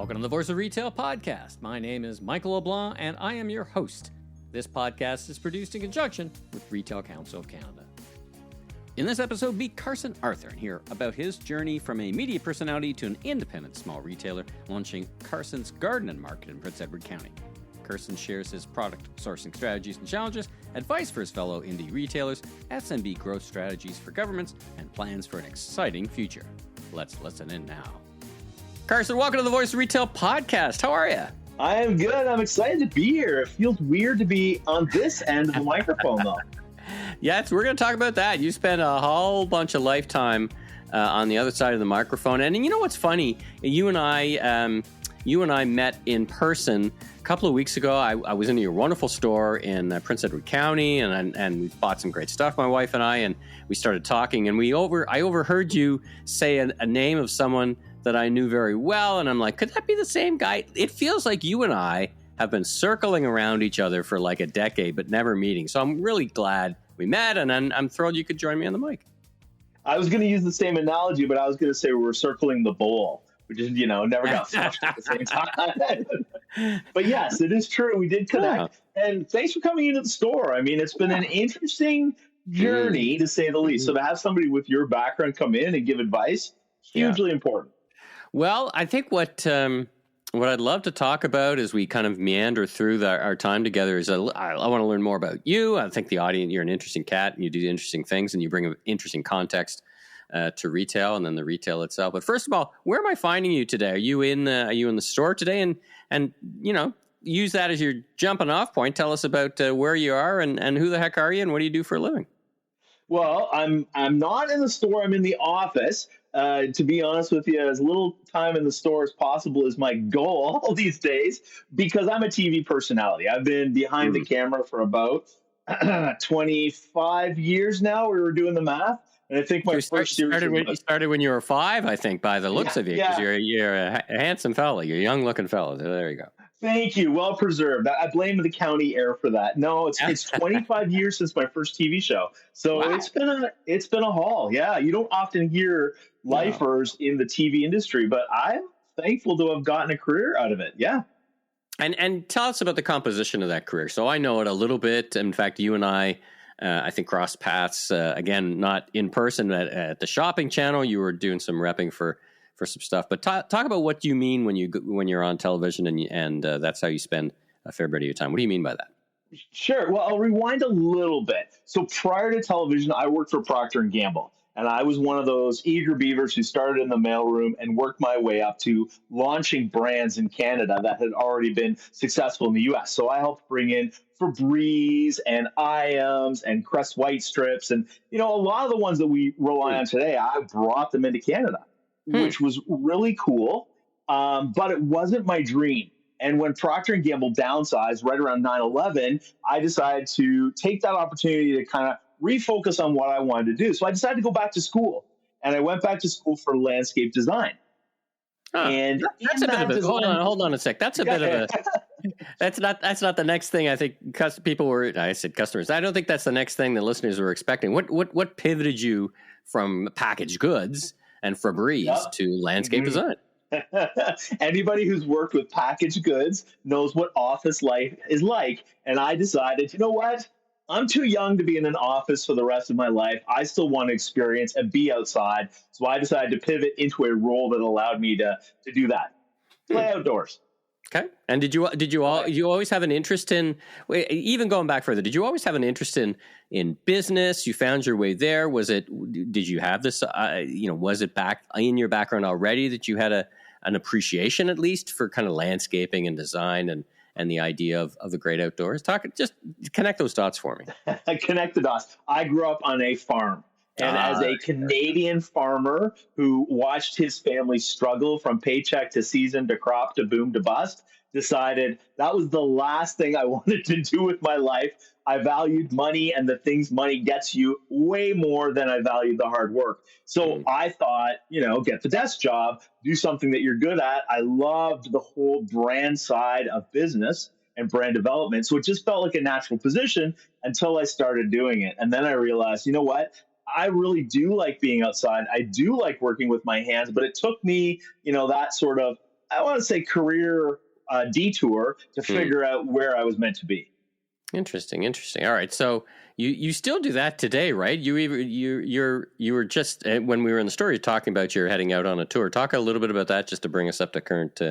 Welcome to the Voice of Retail podcast. My name is Michael LeBlanc, and I am your host. This podcast is produced in conjunction with Retail Council of Canada. In this episode, meet Carson Arthur and hear about his journey from a media personality to an independent small retailer, launching Carson's Garden and Market in Prince Edward County. Carson shares his product sourcing strategies and challenges, advice for his fellow indie retailers, SMB growth strategies for governments, and plans for an exciting future. Let's listen in now. Carson, welcome to the Voice of Retail podcast. How are you? I am good. I'm excited to be here. It feels weird to be on this end of the microphone, though. Yes, we're going to talk about that. You spent a whole bunch of lifetime on the other side of the microphone. And you know what's funny? You and I met in person a couple of weeks ago. I was in your wonderful store in Prince Edward County, and we bought some great stuff, my wife and I, and we started talking. And I overheard you say a name of someone that I knew very well, and I'm like, could that be the same guy? It feels like you and I have been circling around each other for like a decade, but never meeting. So I'm really glad we met, and I'm thrilled you could join me on the mic. I was going to use the same analogy, but I was going to say we were circling the bowl, which is, never got flushed at the same time. But yes, it is true. We did connect. Yeah. And thanks for coming into the store. I mean, it's been an interesting journey, to say the least. So to have somebody with your background come in and give advice, hugely important. Well, I think what I'd love to talk about as we kind of meander through our time together is I want to learn more about you. I think the audience, you're an interesting cat, and you do interesting things, and you bring an interesting context to retail, and then the retail itself. But first of all, where am I finding you today? Are you in the store today? And use that as your jumping off point. Tell us about where you are and who the heck are you, and what do you do for a living? Well, I'm not in the store. I'm in the office. To be honest with you, as little time in the store as possible is my goal all these days, because I'm a TV personality. I've been behind the camera for about 25 years now. We were doing the math. And I think my first series started when you were 5, I think, by the looks of you, because you're a handsome fellow. You're a young-looking fellow. There you go. Thank you. Well preserved. I blame the county air for that. No, it's 25 years since my first TV show. So wow. It's been a haul. Yeah, you don't often hear lifers in the TV industry, but I'm thankful to have gotten a career out of it. Yeah. And tell us about the composition of that career. So I know it a little bit. In fact, you and I think crossed paths again, not in person at the shopping channel. You were doing some repping for some stuff, but talk about what you mean when you're on television and that's how you spend a fair bit of your time. What do you mean by that? Sure. Well, I'll rewind a little bit. So prior to television, I worked for Procter & Gamble, and I was one of those eager beavers who started in the mailroom and worked my way up to launching brands in Canada that had already been successful in the U.S. So I helped bring in Febreze and Iams and Crest White Strips, and a lot of the ones that we rely on today, I brought them into Canada. Which was really cool, but it wasn't my dream. And when Procter & Gamble downsized right around 9/11, I decided to take that opportunity to kind of refocus on what I wanted to do. So I decided to go back to school, and I went back to school for landscape design. And that's a bit of a hold on a sec. That's a bit of a that's not the next thing I think people were. I said customers. I don't think that's the next thing the listeners were expecting. What pivoted you from packaged goods and Febreze to landscape design? Anybody who's worked with packaged goods knows what office life is like. And I decided, you know what? I'm too young to be in an office for the rest of my life. I still want to experience and be outside. So I decided to pivot into a role that allowed me to do that. Play outdoors. Okay. And did you always have an interest in, even going back further, did you always have an interest in business? You found your way there. Did you have this, was it back in your background already that you had an appreciation at least for kind of landscaping and design and the idea of the great outdoors? Just connect those dots for me. Connect the dots. I grew up on a farm. And as a Canadian farmer who watched his family struggle from paycheck to season to crop to boom to bust, decided that was the last thing I wanted to do with my life. I valued money and the things money gets you way more than I valued the hard work. So I thought, get the desk job, do something that you're good at. I loved the whole brand side of business and brand development. So it just felt like a natural position until I started doing it. And then I realized, you know what? I really do like being outside. I do like working with my hands, but it took me, that sort of I want to say, career detour to figure out where I was meant to be. Interesting. All right. So you still do that today, right? You were just, when we were in the story talking about you're heading out on a tour. Talk a little bit about that just to bring us up to current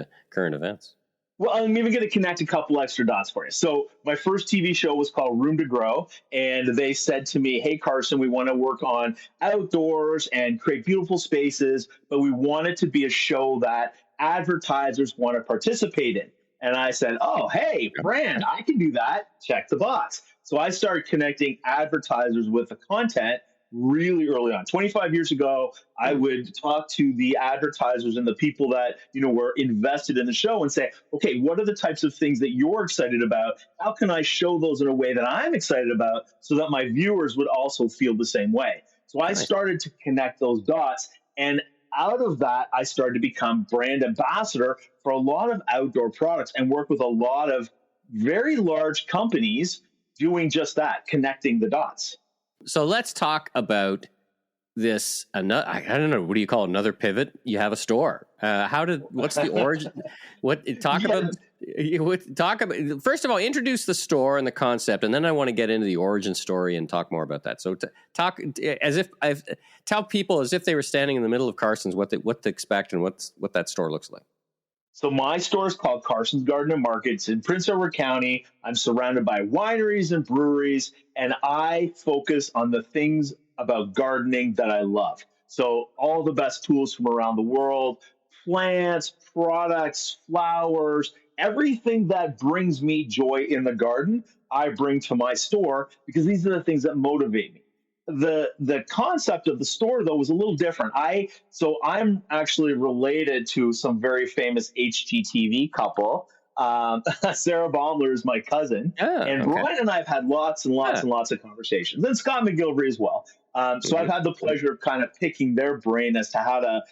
events. Well, I'm even going to connect a couple extra dots for you. So my first TV show was called Room to Grow, and they said to me, "Hey, Carson, we want to work on outdoors and create beautiful spaces, but we want it to be a show that advertisers want to participate in." And I said, "Oh, hey, brand, I can do that. Check the box." So I started connecting advertisers with the content really early on. 25 years ago, I would talk to the advertisers and the people that, were invested in the show and say, "Okay, what are the types of things that you're excited about? How can I show those in a way that I'm excited about so that my viewers would also feel the same way?" So I started to connect those dots. And out of that, I started to become brand ambassador for a lot of outdoor products and work with a lot of very large companies doing just that, connecting the dots. So let's talk about this. I don't know. What do you call it? Another pivot? You have a store. What's the origin? Talk about, first of all, introduce the store and the concept, and then I want to get into the origin story and talk more about that. So tell people as if they were standing in the middle of Carson's what to expect and what that store looks like. So my store is called Carson's Garden and Market. It's in Prince Edward County. I'm surrounded by wineries and breweries, and I focus on the things about gardening that I love. So all the best tools from around the world, plants, products, flowers, everything that brings me joy in the garden, I bring to my store because these are the things that motivate me. The concept of the store, though, was a little different. I'm actually related to some very famous HGTV couple. Sarah Baumler is my cousin, and Brian and I have had lots and lots and lots of conversations, and Scott McGilvery as well. So I've had the pleasure of kind of picking their brain as to how to,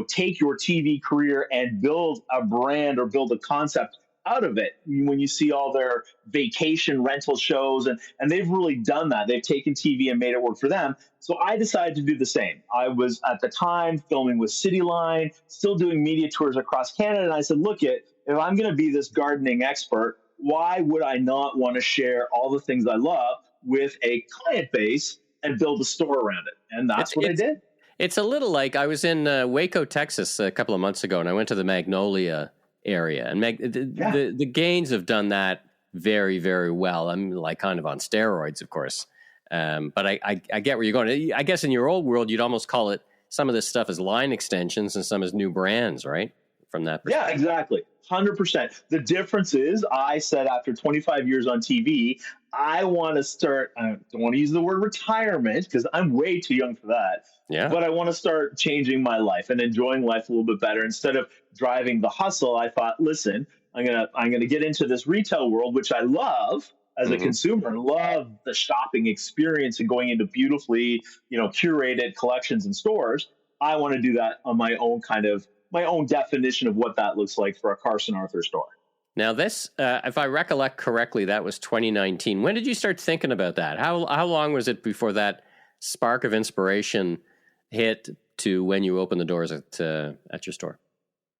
take your TV career and build a brand or build a concept out of it. When you see all their vacation rental shows, and they've really done that. They've taken TV and made it work for them. So I decided to do the same. I was at the time filming with Cityline, still doing media tours across Canada. And I said, if I'm going to be this gardening expert, why would I not want to share all the things I love with a client base and build a store around it? And that's what I did. It's a little like I was in Waco, Texas a couple of months ago, and I went to the Magnolia area, and the Gaines have done that very, very well. I'm like kind of on steroids, of course, but I get where you're going. I guess in your old world, you'd almost call it some of this stuff as line extensions and some as new brands, right? From that perspective. Yeah, exactly. 100%. The difference is, I said after 25 years on TV, I want to start, I don't want to use the word retirement because I'm way too young for that. Yeah. But I want to start changing my life and enjoying life a little bit better. Instead of driving the hustle, I thought, listen, I'm gonna get into this retail world, which I love as a consumer, and love the shopping experience and going into beautifully, curated collections and stores. I want to do that on my own definition of what that looks like for a Carson Arthur store. Now, this, if I recollect correctly, that was 2019. When did you start thinking about that? How long was it before that spark of inspiration hit to when you opened the doors at your store?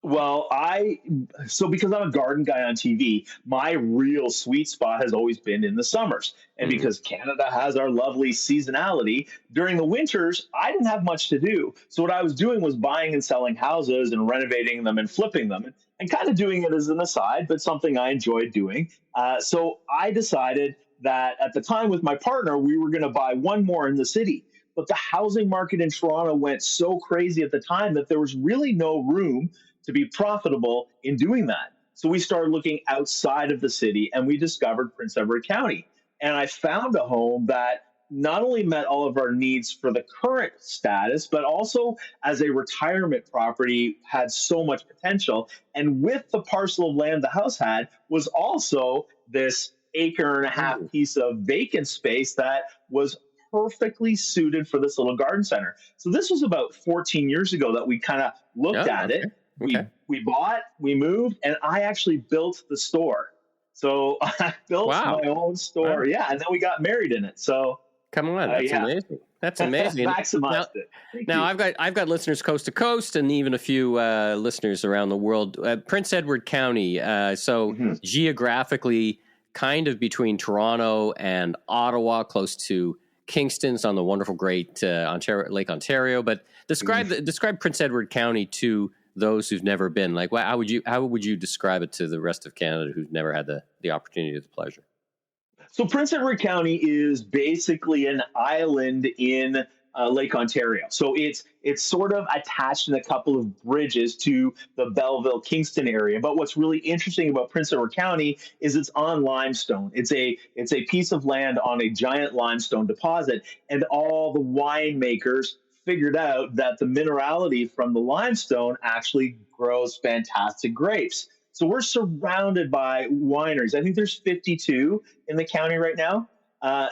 Well, because I'm a garden guy on TV, my real sweet spot has always been in the summers. And because Canada has our lovely seasonality, during the winters, I didn't have much to do. So what I was doing was buying and selling houses and renovating them and flipping them, and kind of doing it as an aside, but something I enjoyed doing. So I decided that at the time with my partner, we were going to buy one more in the city. But the housing market in Toronto went so crazy at the time that there was really no room to be profitable in doing that. So we started looking outside of the city, and we discovered Prince Edward County. And I found a home that not only met all of our needs for the current status, but also as a retirement property had so much potential. And with the parcel of land the house had was also this acre and a half piece of vacant space that was perfectly suited for this little garden center. So this was about 14 years ago that we kind of looked at it. We bought, we moved, and I actually built the store. So I built my own store. Wow. Yeah. And then we got married in it. So come on. That's amazing. That's amazing. Maximized it. Thank Now you. I've got listeners coast to coast, and even a few listeners around the world. Prince Edward County, so Mhm. geographically, kind of between Toronto and Ottawa, close to Kingston's on the wonderful, great Lake Ontario. But describe Prince Edward County to those who've never been. Like, how would you describe it to the rest of Canada who've never had the opportunity or the pleasure? So Prince Edward County is basically an island in Lake Ontario. So it's sort of attached in a couple of bridges to the Belleville Kingston area. But what's really interesting about Prince Edward County is it's on limestone. It's a piece of land on a giant limestone deposit, and all the winemakers figured out that the minerality from the limestone actually grows fantastic grapes. So we're surrounded by wineries. I think there's 52 in the county right now.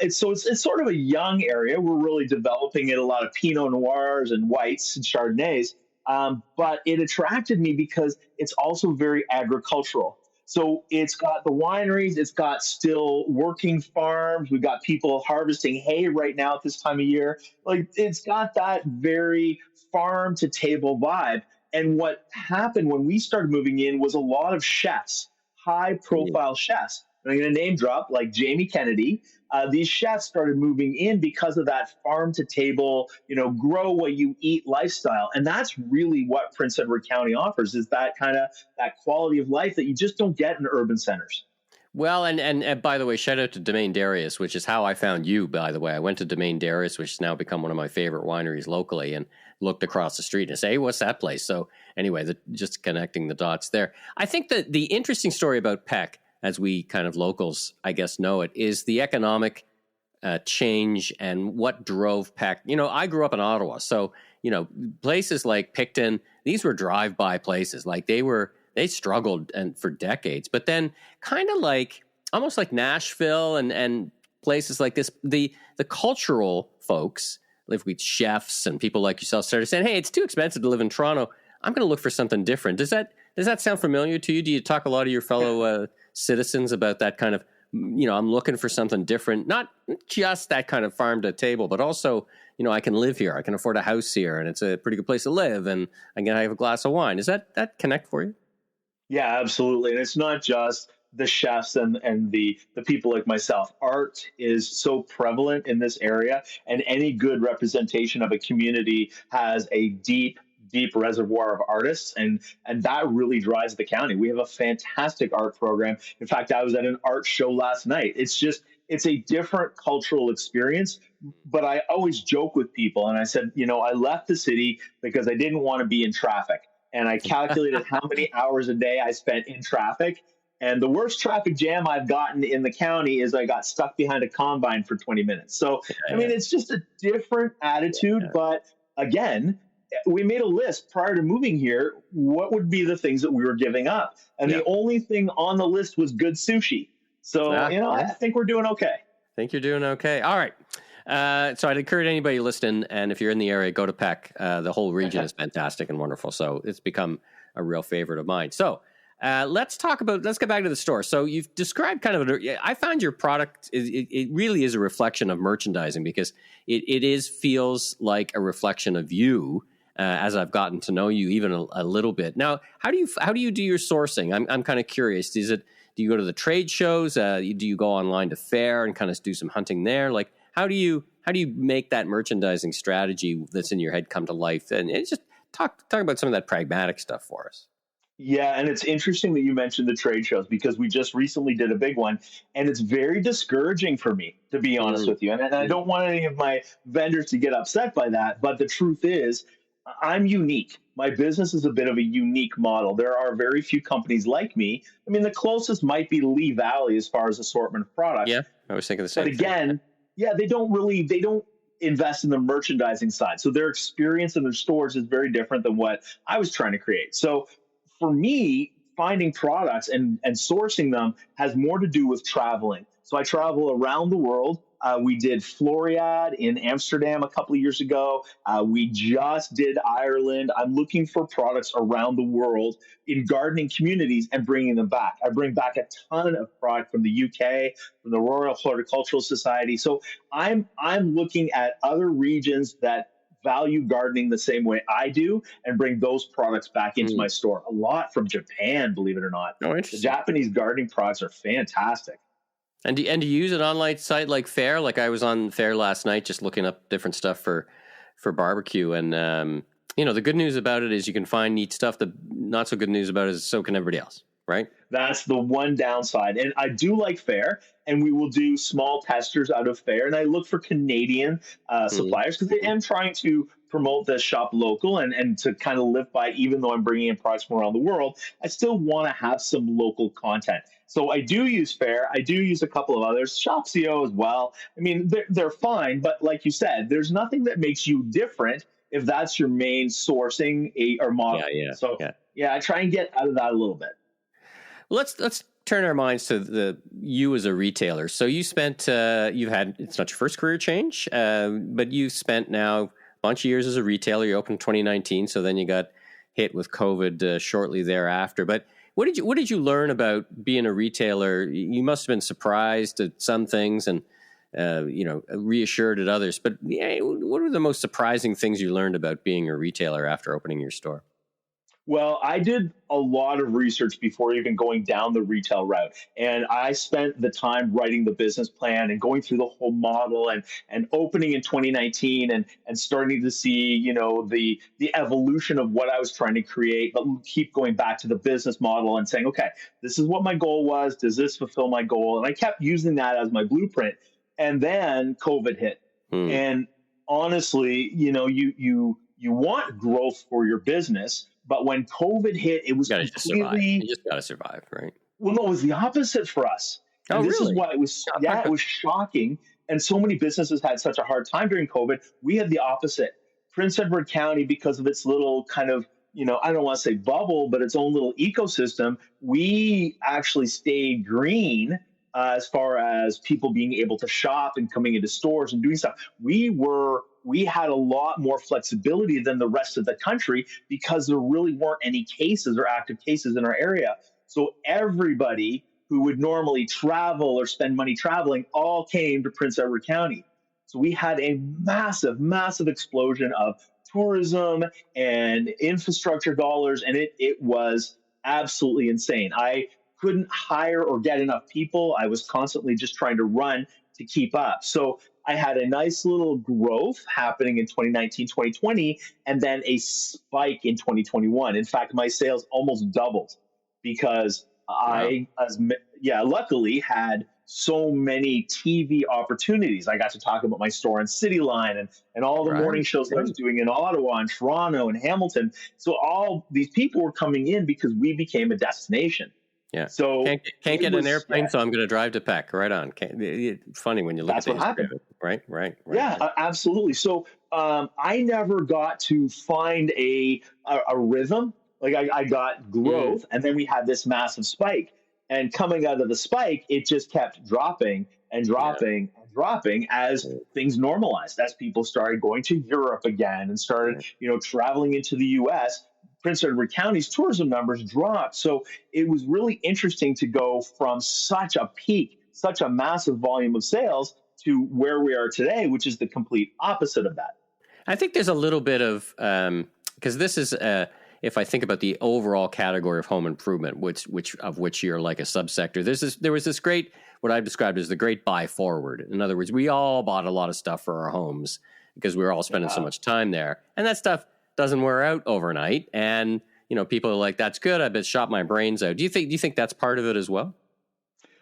It's sort of a young area. We're really developing it, a lot of Pinot Noirs and whites and Chardonnays. But it attracted me because it's also very agricultural. So it's got the wineries, it's got still working farms. We've got people harvesting hay right now at this time of year. Like, it's got that very farm to table vibe. And what happened when we started moving in was a lot of chefs, high profile chefs. And I'm going to name drop like Jamie Kennedy. These chefs started moving in because of that farm to table, grow what you eat lifestyle. And that's really what Prince Edward County offers, is that kind of that quality of life that you just don't get in urban centers. Well, and by the way, shout out to Domaine Darius, which is how I found you, by the way. I went to Domaine Darius, which has now become one of my favorite wineries locally, and looked across the street and say, hey, what's that place? So anyway, just connecting the dots there. I think that the interesting story about Peck, as we kind of locals, I guess, know it, is the economic change and what drove Peck. I grew up in Ottawa, so, places like Picton, these were drive-by places. Like, they struggled for decades. But then kind of like, almost like Nashville and places like this, the cultural folks, live with chefs and people like yourself, started saying, hey, it's too expensive to live in Toronto. I'm going to look for something different. Does that sound familiar to you? Do you talk a lot of your fellow citizens about that kind of, I'm looking for something different, not just that kind of farm to table, but also, I can live here. I can afford a house here, and it's a pretty good place to live, and I can have a glass of wine. Does that connect for you? Yeah, absolutely. And it's not just the chefs and the people like myself. Art is so prevalent in this area, and any good representation of a community has a deep reservoir of artists, and that really drives the county. We have a fantastic art program. In fact, I was at an art show last night. It's a different cultural experience, but I always joke with people, and I said, I left the city because I didn't want to be in traffic. And I calculated how many hours a day I spent in traffic. And the worst traffic jam I've gotten in the county is I got stuck behind a combine for 20 minutes. So, it's just a different attitude. Yeah. But again, we made a list prior to moving here. What would be the things that we were giving up? And the only thing on the list was good sushi. So, I think we're doing okay. I think you're doing okay. All right. So I'd encourage anybody listening, and if you're in the area, go to Peck. The whole region is fantastic and wonderful. So it's become a real favorite of mine. So let's get back to the store. So you've described kind of, I found your product, it really is a reflection of merchandising, because it feels like a reflection of you as I've gotten to know you even a little bit. Now, how do you do your sourcing? I'm kind of curious. Do you go to the trade shows? Do you go online to fair and kind of do some hunting there? Like, how do you make that merchandising strategy that's in your head come to life? And just talk about some of that pragmatic stuff for us. Yeah, and it's interesting that you mentioned the trade shows, because we just recently did a big one, and it's very discouraging for me, to be honest with you. And I don't want any of my vendors to get upset by that, but the truth is, I'm unique. My business is a bit of a unique model. There are very few companies like me. I mean, the closest might be Lee Valley as far as assortment of products. Yeah, I was thinking the same thing. But again, they don't invest in the merchandising side. So their experience in their stores is very different than what I was trying to create. So for me, finding products and sourcing them has more to do with traveling. So I travel around the world. We did Floriade in Amsterdam a couple of years ago. We just did Ireland. I'm looking for products around the world in gardening communities and bringing them back. I bring back a ton of product from the UK, from the Royal Horticultural Society. So I'm looking at other regions that value gardening the same way I do and bring those products back into my store. A lot from Japan, believe it or not. Oh, The interesting. Japanese gardening products are fantastic. And do you use an online site like Faire? Like I was on Faire last night, just looking up different stuff for barbecue. And the good news about it is you can find neat stuff. The not so good news about it is so can everybody else, right? That's the one downside. And I do like Faire, and we will do small testers out of Faire. And I look for Canadian suppliers because I am trying to promote the shop local and to kind of live by, even though I'm bringing in products from around the world, I still want to have some local content. So I do use Faire. I do use a couple of others, Shopsio as well. I mean, they're fine, but like you said, there's nothing that makes you different if that's your main sourcing or model. So I try and get out of that a little bit. Well, let's turn our minds to you as a retailer. So you spent it's not your first career change, but you spent now a bunch of years as a retailer. You opened in 2019, so then you got hit with COVID shortly thereafter. But what did you learn about being a retailer? You must have been surprised at some things and reassured at others. But what were the most surprising things you learned about being a retailer after opening your store? Well, I did a lot of research before even going down the retail route. And I spent the time writing the business plan and going through the whole model and opening in 2019 and starting to see, the evolution of what I was trying to create, but keep going back to the business model and saying, okay, this is what my goal was. Does this fulfill my goal? And I kept using that as my blueprint. And then COVID hit. And honestly, you want growth for your business. But when COVID hit, it was completely... You just got to survive, right? Well, no, it was the opposite for us. And this is why it was, it was shocking. And so many businesses had such a hard time during COVID. We had the opposite. Prince Edward County, because of its little kind of, I don't want to say bubble, but its own little ecosystem, we actually stayed green as far as people being able to shop and coming into stores and doing stuff. We had a lot more flexibility than the rest of the country because there really weren't any cases or active cases in our area. So everybody who would normally travel or spend money traveling all came to Prince Edward County. So we had a massive, massive explosion of tourism and infrastructure dollars, and it was absolutely insane. I couldn't hire or get enough people. I was constantly just trying to run to keep up. So I had a nice little growth happening in 2019, 2020, and then a spike in 2021. In fact, my sales almost doubled because luckily had so many TV opportunities. I got to talk about my store on Cityline and all the morning shows that I was doing in Ottawa and Toronto and Hamilton. So all these people were coming in because we became a destination. Yeah. So can't get an airplane, so I'm going to drive to Peck. Right on. It's funny when you look at what happened. Right. Yeah, absolutely. So I never got to find a rhythm. Like I got growth, and then we had this massive spike. And coming out of the spike, it just kept dropping and dropping and dropping as things normalized, as people started going to Europe again and started, traveling into the U.S. Prince Edward County's tourism numbers dropped. So it was really interesting to go from such a peak, such a massive volume of sales to where we are today, which is the complete opposite of that. I think there's a little bit of, because this is, if I think about the overall category of home improvement, which you're like a subsector, there was this great, what I've described as the great buy forward. In other words, we all bought a lot of stuff for our homes because we were all spending so much time there. And that stuff doesn't wear out overnight, and people are like, "That's good. I bet shop my brains out." Do you think that's part of it as well?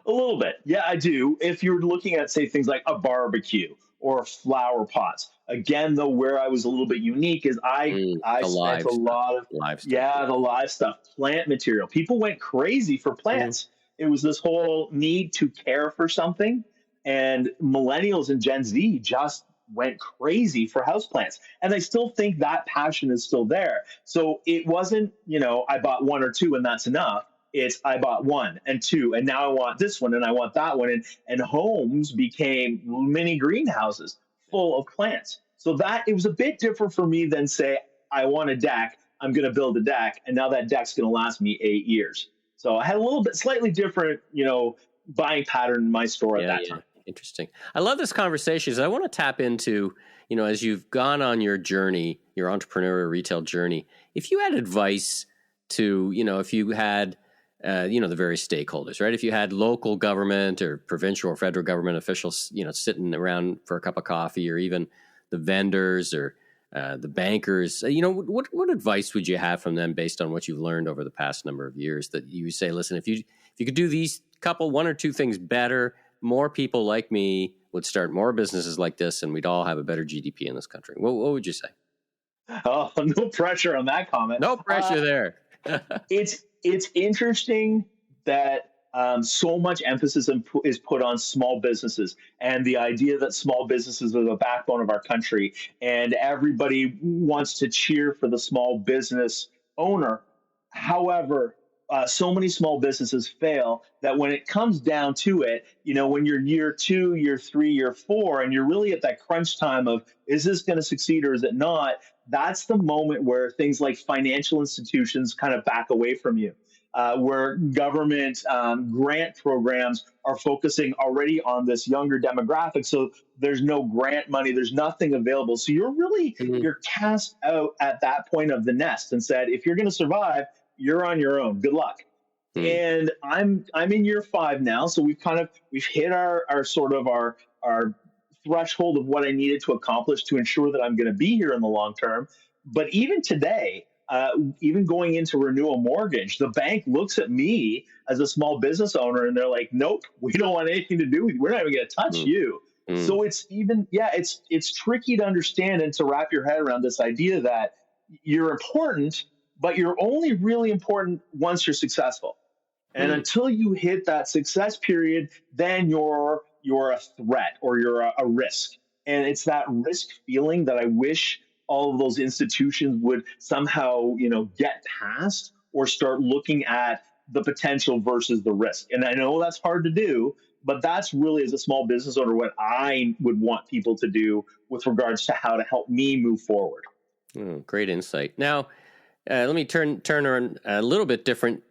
A little bit, yeah, I do. If you're looking at, say, things like a barbecue or flower pots, again, though, where I was a little bit unique is I spent a lot of live stuff. The live stuff, plant material. People went crazy for plants. It was this whole need to care for something, and millennials and Gen Z just went crazy for houseplants. And I still think that passion is still there. So it wasn't, I bought one or two and that's enough. It's I bought one and two, and now I want this one and I want that one. And homes became mini greenhouses full of plants. So that it was a bit different for me than say, I want a deck, I'm going to build a deck, and now that deck's going to last me 8 years. So I had a little bit slightly different, buying pattern in my store at that time. Interesting. I love this conversation because I want to tap into, as you've gone on your journey, your entrepreneurial retail journey, if you had advice to, if you had, the various stakeholders, right? If you had local government or provincial or federal government officials, sitting around for a cup of coffee, or even the vendors or the bankers, what advice would you have from them based on what you've learned over the past number of years, that you say, listen, if you could do these one or two things better, more people like me would start more businesses like this, and we'd all have a better GDP in this country. What would you say? Oh, no pressure on that comment. No pressure there. It's interesting that so much emphasis is put on small businesses, and the idea that small businesses are the backbone of our country, and everybody wants to cheer for the small business owner. However, so many small businesses fail that when it comes down to it, when you're year 2, year 3, year 4, and you're really at that crunch time of, is this going to succeed or is it not? That's the moment where things like financial institutions kind of back away from you, where government grant programs are focusing already on this younger demographic. So there's no grant money, there's nothing available. So you're cast out at that point of the nest and said, if you're going to survive, you're on your own. Good luck. And I'm in year 5 now, so we've hit our threshold of what I needed to accomplish to ensure that I'm going to be here in the long term. But even today, even going into renew a mortgage, the bank looks at me as a small business owner and they're like, nope, we don't want anything to do with you. We're not even going to touch you. So it's tricky to understand and to wrap your head around this idea that you're important, but you're only really important once you're successful. And until you hit that success period, then you're a threat or you're a risk. And it's that risk feeling that I wish all of those institutions would somehow, get past or start looking at the potential versus the risk. And I know that's hard to do, but that's really, as a small business owner, what I would want people to do with regards to how to help me move forward. Great insight. Now, let me turn around a little bit different.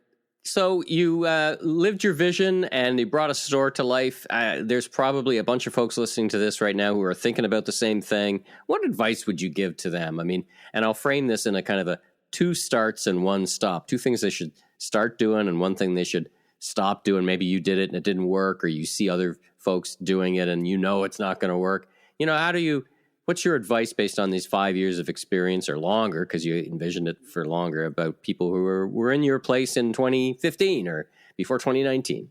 So you lived your vision and you brought a store to life. There's probably a bunch of folks listening to this right now who are thinking about the same thing. What advice would you give to them? I mean, and I'll frame this in a kind of a 2 starts and 1 stop, 2 things they should start doing and 1 thing they should stop doing. Maybe you did it and it didn't work, or you see other folks doing it and it's not going to work. What's your advice based on these 5 years of experience or longer, because you envisioned it for longer, about people who were in your place in 2015 or before 2019?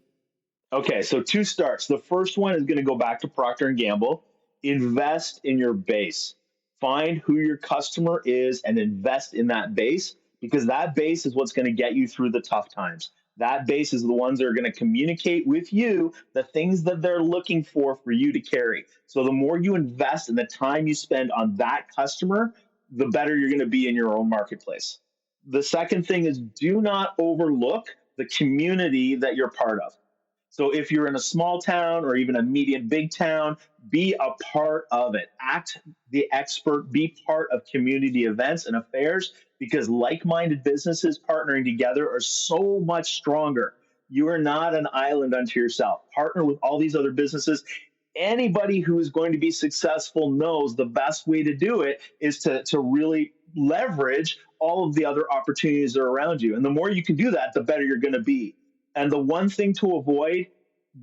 Okay, so 2 starts. The first one is going to go back to Procter & Gamble. Invest in your base. Find who your customer is and invest in that base, because that base is what's going to get you through the tough times. That base is the ones that are going to communicate with you the things that they're looking for you to carry. So the more you invest and the time you spend on that customer, the better you're going to be in your own marketplace. The second thing is, do not overlook the community that you're part of. So if you're in a small town or even a medium big town, be a part of it. Act the expert, be part of community events and affairs, because like-minded businesses partnering together are so much stronger. You are not an island unto yourself. Partner with all these other businesses. Anybody who is going to be successful knows the best way to do it is to really leverage all of the other opportunities that are around you. And the more you can do that, the better you're going to be. And the one thing to avoid,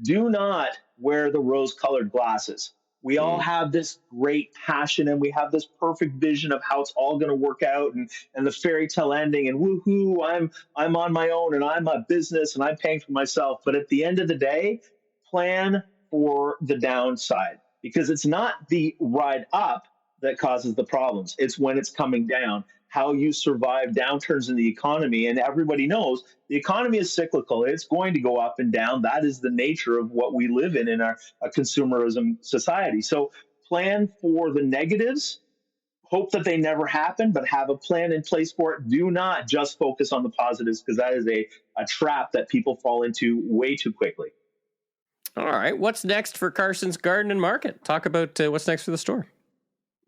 do not wear the rose-colored glasses. We all have this great passion and we have this perfect vision of how it's all going to work out, and the fairy tale ending, and woohoo, I'm on my own and I'm a business and I'm paying for myself. But at the end of the day, plan for the downside, because it's not the ride up that causes the problems. It's when it's coming down, how you survive downturns in the economy. And everybody knows the economy is cyclical. It's going to go up and down. That is the nature of what we live in a consumerism society. So plan for the negatives, hope that they never happen, but have a plan in place for it. Do not just focus on the positives, because that is a trap that people fall into way too quickly. All right. What's next for Carson's Garden and Market? Talk about what's next for the store.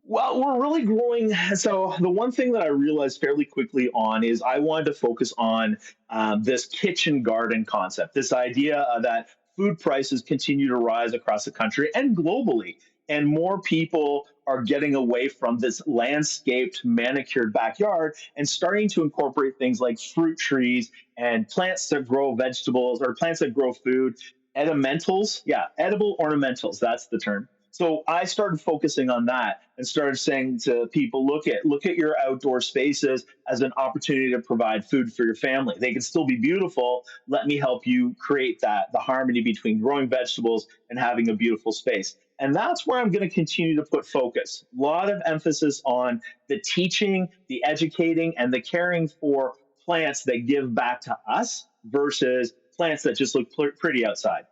Well, we're really growing. So the one thing that I realized fairly quickly on is I wanted to focus on this kitchen garden concept, this idea that food prices continue to rise across the country and globally. And more people are getting away from this landscaped, manicured backyard and starting to incorporate things like fruit trees and plants that grow vegetables or plants that grow food. Edimentals, yeah, edible ornamentals, that's the term. So I started focusing on that and started saying to people, look at your outdoor spaces as an opportunity to provide food for your family. They can still be beautiful. Let me help you create the harmony between growing vegetables and having a beautiful space. And that's where I'm going to continue to put focus. A lot of emphasis on the teaching, the educating, and the caring for plants that give back to us versus plants that just look pretty outside.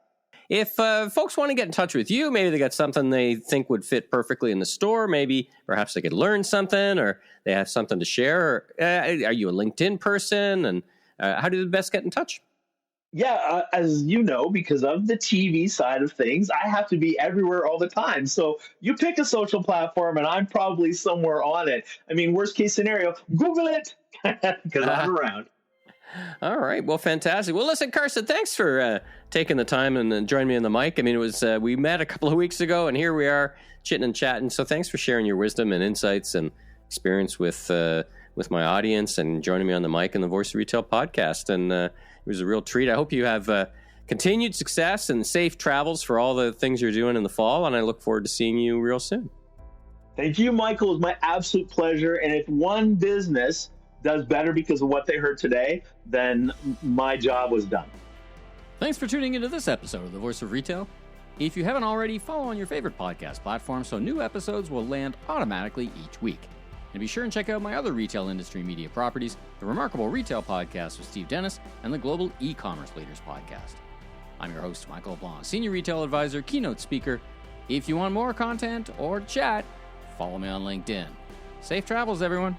If folks want to get in touch with you, maybe they got something they think would fit perfectly in the store, maybe perhaps they could learn something or they have something to share. Are you a LinkedIn person? And how do they best get in touch? Yeah, as you know, because of the TV side of things, I have to be everywhere all the time. So you pick a social platform and I'm probably somewhere on it. I mean, worst case scenario, Google it because I'm around. All right. Well, fantastic. Well, listen, Carson, thanks for taking the time and joining me on the mic. I mean, it was we met a couple of weeks ago, and here we are chitting and chatting. So thanks for sharing your wisdom and insights and experience with my audience and joining me on the mic and the Voice of Retail podcast. And it was a real treat. I hope you have continued success and safe travels for all the things you're doing in the fall, and I look forward to seeing you real soon. Thank you, Michael. It was my absolute pleasure. And if one business does better because of what they heard today, then my job was done. Thanks for tuning into this episode of The Voice of Retail. If you haven't already, follow on your favorite podcast platform so new episodes will land automatically each week. And be sure and check out my other retail industry media properties, the Remarkable Retail Podcast with Steve Dennis and the Global E-Commerce Leaders Podcast. I'm your host, Michael LeBlanc, Senior Retail Advisor, Keynote Speaker. If you want more content or chat, follow me on LinkedIn. Safe travels, everyone.